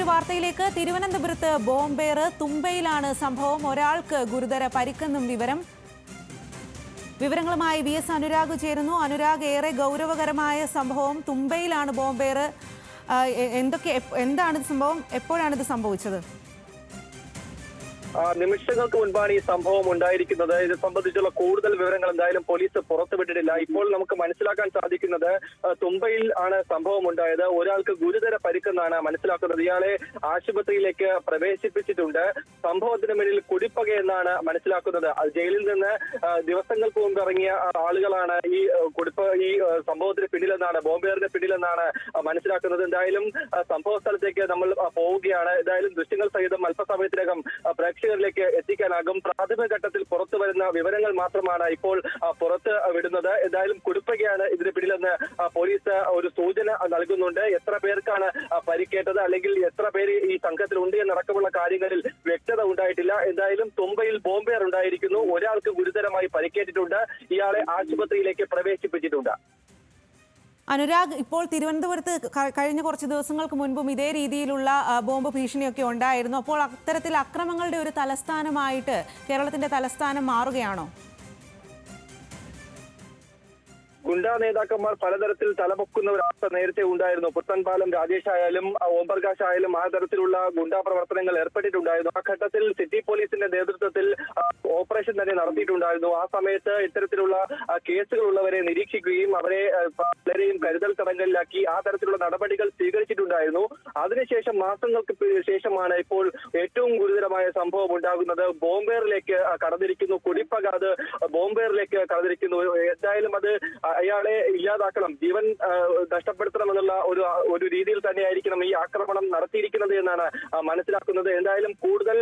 മറ്റൊരു വാർത്തയിലേക്ക്. തിരുവനന്തപുരത്ത് ബോംബേറ്. തുമ്പയിലാണ് സംഭവം. ഒരാൾക്ക് ഗുരുതര പരിക്കെന്നും വിവരങ്ങളുമായി VS അനുരാഗ് ചേരുന്നു. അനുരാഗ്, ഏറെ ഗൗരവകരമായ സംഭവം. തുമ്പയിലാണ് ബോംബേറ്. എന്താണ് സംഭവം? എപ്പോഴാണ് ഇത് സംഭവിച്ചത്? നിമിഷങ്ങൾക്ക് മുൻപാണ് ഈ സംഭവം ഉണ്ടായിരിക്കുന്നത്. ഇത് സംബന്ധിച്ചുള്ള കൂടുതൽ വിവരങ്ങൾ എന്തായാലും പോലീസ് പുറത്തുവിട്ടിട്ടില്ല. ഇപ്പോൾ നമുക്ക് മനസ്സിലാക്കാൻ സാധിക്കുന്നത് തുമ്പയിൽ ആണ് സംഭവം ഉണ്ടായത്. ഒരാൾക്ക് ഗുരുതര പരിക്കെന്നാണ് മനസ്സിലാക്കുന്നത്. ഇയാളെ ആശുപത്രിയിലേക്ക് പ്രവേശിപ്പിച്ചിട്ടുണ്ട്. സംഭവത്തിന് മുന്നിൽ കുടിപ്പക എന്നാണ് മനസ്സിലാക്കുന്നത്. ജയിലിൽ നിന്ന് ദിവസങ്ങൾക്ക് മുമ്പ് ഇറങ്ങിയ ആളുകളാണ് ഈ സംഭവത്തിന് പിന്നിലെന്നാണ്, ബോംബേറിന് പിന്നിലെന്നാണ് മനസ്സിലാക്കുന്നത്. എന്തായാലും സംഭവ സ്ഥലത്തേക്ക് നമ്മൾ പോവുകയാണ്. എന്തായാലും ദൃശ്യങ്ങൾ സഹിതം അല്പസമയത്തിനകം പ്രേക്ഷകരിലേക്ക് എത്തിക്കാനാകും. പ്രാഥമിക ഘട്ടത്തിൽ പുറത്തു വരുന്ന വിവരങ്ങൾ മാത്രമാണ് ഇപ്പോൾ പുറത്ത് വിടുന്നത്. എന്തായാലും കുടിപ്പകയാണ് ഇതിന് പിന്നിലെന്ന് പോലീസ് ഒരു സൂചന നൽകുന്നുണ്ട്. എത്ര പേർക്കാണ് പരിക്കേറ്റത്, അല്ലെങ്കിൽ എത്ര പേര് ഈ സംഘത്തിൽ ഉണ്ട് എന്നടക്കമുള്ള കാര്യങ്ങളിൽ വ്യക്തത ഉണ്ടായിട്ടില്ല. എന്തായാലും തുമ്പയിൽ ബോംബേർ ഉണ്ടായിരിക്കുന്നു. ഒരാൾക്ക് ഗുരുതരമായി പരിക്കേറ്റിട്ടുണ്ട്. ഇയാളെ ആശുപത്രിയിലേക്ക് പ്രവേശിപ്പിച്ചിട്ടുണ്ട്. അനുരാഗ്, ഇപ്പോൾ തിരുവനന്തപുരത്ത് കഴിഞ്ഞ കുറച്ച് ദിവസങ്ങൾക്ക് മുൻപും ഇതേ രീതിയിലുള്ള ബോംബ് ഭീഷണിയൊക്കെ ഉണ്ടായിരുന്നു. അപ്പോൾ അത്തരത്തിൽ അക്രമങ്ങളുടെ ഒരു തലസ്ഥാനമായിട്ട് കേരളത്തിന്റെ തലസ്ഥാനം മാറുകയാണോ? ഗുണ്ടാ നേതാക്കന്മാർ പലതരത്തിൽ തലപൊക്കുന്ന ഒരവസ്ഥ നേരത്തെ ഉണ്ടായിരുന്നു. പുത്തൻപാലം രാജേഷ് ആയാലും ഓംപ്രകാശ് ആയാലും ആ തരത്തിലുള്ള ഗുണ്ടാ പ്രവർത്തനങ്ങൾ ഏർപ്പെട്ടിട്ടുണ്ടായിരുന്നു. ആ ഘട്ടത്തിൽ സിറ്റി പോലീസിന്റെ നേതൃത്വത്തിൽ ഓപ്പറേഷൻ തന്നെ നടത്തിയിട്ടുണ്ടായിരുന്നു. ആ സമയത്ത് ഇത്തരത്തിലുള്ള കേസുകൾ ഉള്ളവരെ നിരീക്ഷിക്കുകയും അവരെ പലരെയും കരുതൽ തടങ്കലിലാക്കി ആ തരത്തിലുള്ള നടപടികൾ സ്വീകരിച്ചിട്ടുണ്ടായിരുന്നു. അതിനുശേഷം മാസങ്ങൾക്ക് ശേഷമാണ് ഇപ്പോൾ ഏറ്റവും ഗുരുതരമായ സംഭവം ഉണ്ടാകുന്നത്. ബോംബേറിലേക്ക് കടന്നിരിക്കുന്നു. കുടിപ്പക അത് ബോംബേറിലേക്ക് കടന്നിരിക്കുന്നു. എന്തായാലും അത് അയാളെ ഇല്ലാതാക്കണം, ജീവൻ നഷ്ടപ്പെടുത്തണമെന്നുള്ള ഒരു രീതിയിൽ തന്നെയായിരിക്കണം ഈ ആക്രമണം നടത്തിയിരിക്കുന്നത് എന്നാണ് മനസ്സിലാക്കുന്നത്. എന്തായാലും കൂടുതൽ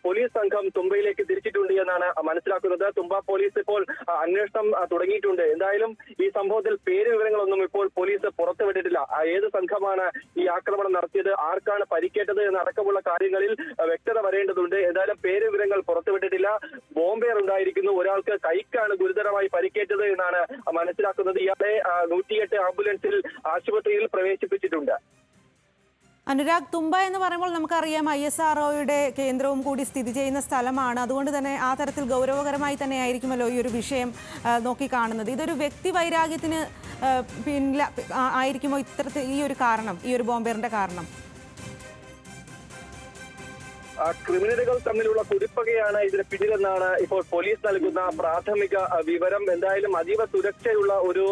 പോലീസ് സംഘം തുമ്പയിലേക്ക് തിരിച്ചിട്ടുണ്ട് എന്നാണ് മനസ്സിലാക്കുന്നത്. തുമ്പ പോലീസ് ഇപ്പോൾ അന്വേഷണം തുടങ്ങിയിട്ടുണ്ട്. എന്തായാലും ഈ സംഭവത്തിൽ പേര് വിവരങ്ങളൊന്നും ഇപ്പോൾ പോലീസ് പുറത്തുവിട്ടിട്ടില്ല. ഏത് സംഘമാണ് ഈ ആക്രമണം നടത്തിയത്, ആർക്കാണ് പരിക്കേറ്റത് എന്നടക്കമുള്ള കാര്യങ്ങളിൽ വ്യക്തത വരേണ്ടതുണ്ട്. എന്തായാലും പേര് വിവരങ്ങൾ പുറത്തുവിട്ടിട്ടില്ല. ബോംബേർ ഉണ്ടായിരിക്കുന്നു. ഒരാൾക്ക് കൈക്കാണ് ഗുരുതരമായി പരിക്കേറ്റത് എന്നാണ് മനസ്സിലാക്കുന്നത്. ഇയാളെ 108 ആംബുലൻസിൽ ആശുപത്രിയിൽ പ്രവേശിപ്പിച്ചിട്ടുണ്ട്. അനുരാഗ്, തുമ്പ എന്ന് പറയുമ്പോൾ നമുക്കറിയാം ISROയുടെ കേന്ദ്രവും കൂടി സ്ഥിതി ചെയ്യുന്ന സ്ഥലമാണ്. അതുകൊണ്ട് തന്നെ ആ തരത്തിൽ ഗൗരവകരമായി തന്നെ ആയിരിക്കുമല്ലോ ഈ ഒരു വിഷയം നോക്കിക്കാണുന്നത്. ഇതൊരു വ്യക്തി വൈരാഗ്യത്തിന് ആയിരിക്കുമോ ഇത്തരത്തിൽ ഈ ഒരു ബോംബേറിന്റെ കാരണം? ക്രിമിനലുകൾ തമ്മിലുള്ള കുടിപ്പകയാണ് ഇതിന് പിന്നിലെന്നാണ് ഇപ്പോൾ പോലീസ് നൽകുന്ന പ്രാഥമിക വിവരം. എന്തായാലും അതീവ സുരക്ഷയുള്ള ഒരു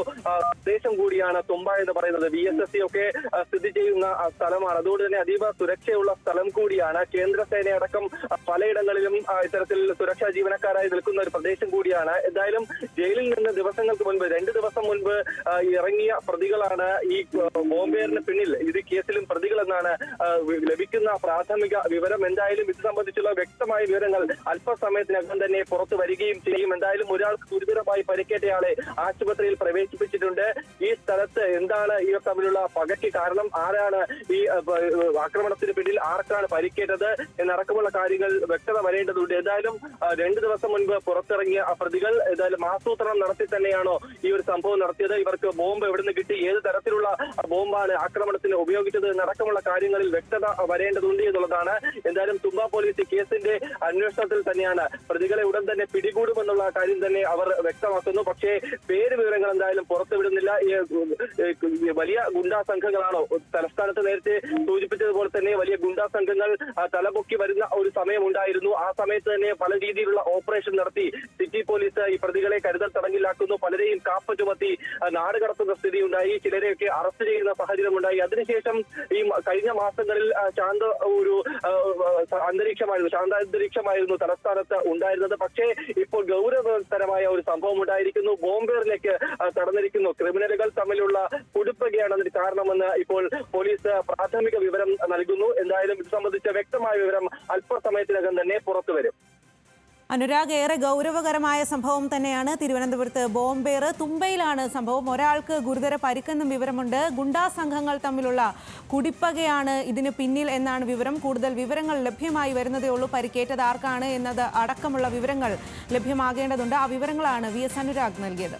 പ്രദേശം കൂടിയാണ് തുമ്പ എന്ന് പറയുന്നത്. VSSC ഒക്കെ സ്ഥിതി ചെയ്യുന്ന സ്ഥലമാണ്. അതുകൊണ്ട് തന്നെ അതീവ സുരക്ഷയുള്ള സ്ഥലം കൂടിയാണ്. കേന്ദ്രസേനയടക്കം പലയിടങ്ങളിലും ഇത്തരത്തിൽ സുരക്ഷാ ജീവനക്കാരായി നിൽക്കുന്ന ഒരു പ്രദേശം കൂടിയാണ്. എന്തായാലും ജയിലിൽ നിന്ന് ദിവസങ്ങൾക്ക് മുൻപ് 2 ദിവസം മുൻപ് ഇറങ്ങിയ പ്രതികളാണ് ഈ ബോംബേറിന് പിന്നിൽ. ഇത് കേസിലും പ്രതികളെന്നാണ് ലഭിക്കുന്ന പ്രാഥമിക വിവരം. എന്തായാലും ഇത് സംബന്ധിച്ചുള്ള വ്യക്തമായ വിവരങ്ങൾ അല്പസമയത്തിനകം തന്നെ പുറത്തു വരികയും ചെയ്യും. എന്തായാലും ഒരാൾക്ക് ഗുരുതരമായി പരിക്കേറ്റയാളെ ആശുപത്രിയിൽ പ്രവേശിപ്പിച്ചിട്ടുണ്ട്. ഈ സ്ഥലത്ത് എന്താണ് ഇവർ തമ്മിലുള്ള പകയ്ക്ക് കാരണം, ആരാണ് ഈ ആക്രമണത്തിന് പിന്നിൽ, ആർക്കാണ് പരിക്കേറ്റത് എന്നടക്കമുള്ള കാര്യങ്ങൾ വ്യക്തത വരേണ്ടതുണ്ട്. എന്തായാലും 2 ദിവസം മുൻപ് പുറത്തിറങ്ങിയ പ്രതികൾ എന്തായാലും ആസൂത്രണം നടത്തി തന്നെയാണോ ഈ ഒരു സംഭവം നടത്തിയത്, ഇവർക്ക് ബോംബ് എവിടെ നിന്ന് കിട്ടി, ഏത് തരത്തിലുള്ള ബോംബാണ് ആക്രമണത്തിന് ഉപയോഗിച്ചത് എന്നടക്കമുള്ള കാര്യങ്ങളിൽ വ്യക്തത വരേണ്ടതുണ്ട് എന്നുള്ളതാണ്. എന്തായാലും തുമ്പ പോലീസ് കേസിന്റെ അന്വേഷണത്തിൽ തന്നെയാണ്. പ്രതികളെ ഉടൻ തന്നെ പിടികൂടുമെന്നുള്ള കാര്യം തന്നെ അവർ വ്യക്തമാക്കുന്നു. പക്ഷേ പേര് വിവരങ്ങൾ എന്തായാലും പുറത്തുവിടുന്നില്ല. വലിയ ഗുണ്ടാ സംഘങ്ങളാണോ തലസ്ഥാനത്ത് നേരത്തെ സൂചിപ്പിച്ചതുപോലെ തന്നെ വലിയ ഗുണ്ടാ സംഘങ്ങൾ തലപൊക്കി വരുന്ന ഒരു സമയമുണ്ടായിരുന്നു. ആ സമയത്ത് തന്നെ പല രീതിയിലുള്ള ഓപ്പറേഷൻ നടത്തി സിറ്റി പോലീസ് ഈ പ്രതികളെ കരുതൽ തടങ്കിലാക്കുന്നു. പലരെയും കാപ്പ ചുമത്തി നാട് കടത്തുന്ന സ്ഥിതി ഉണ്ടായി. ചിലരെയൊക്കെ അറസ്റ്റ് ചെയ്യുന്ന സാഹചര്യം ഉണ്ടായി. അതിനുശേഷം ഈ കഴിഞ്ഞ മാസങ്ങളിൽ ശാന്താന്തരീക്ഷമായിരുന്നു തലസ്ഥാനത്ത് ഉണ്ടായിരുന്നത്. പക്ഷേ ഇപ്പോൾ ഗൗരവതരമായ ഒരു സംഭവം ഉണ്ടായിരിക്കുന്നു. ബോംബേറിലേക്ക് കടന്നിരിക്കുന്നു. ക്രിമിനലുകൾ തമ്മിലുള്ള കുടിപ്പകയാണ് അതിന് കാരണമെന്ന് ഇപ്പോൾ പോലീസ് പ്രാഥമിക വിവരം നൽകുന്നു. എന്തായാലും ഇത് സംബന്ധിച്ച വ്യക്തമായ വിവരം അല്പസമയത്തിനകം തന്നെ പുറത്തുവരും. അനുരാഗ്, ഏറെ ഗൗരവകരമായ സംഭവം തന്നെയാണ്. തിരുവനന്തപുരത്ത് ബോംബേറ്. തുമ്പയിലാണ് സംഭവം. ഒരാൾക്ക് ഗുരുതര പരിക്കെന്നും വിവരമുണ്ട്. ഗുണ്ടാ സംഘങ്ങൾ തമ്മിലുള്ള കുടിപ്പകയാണ് ഇതിന് പിന്നിൽ എന്നാണ് വിവരം. കൂടുതൽ വിവരങ്ങൾ ലഭ്യമായി വരുന്നതേ ഉള്ളൂ. പരിക്കേറ്റത് ആർക്കാണ് എന്നത് അടക്കമുള്ള വിവരങ്ങൾ ലഭ്യമാകേണ്ടതുണ്ട്. ആ വിവരങ്ങളാണ് VS അനുരാഗ് നൽകിയത്.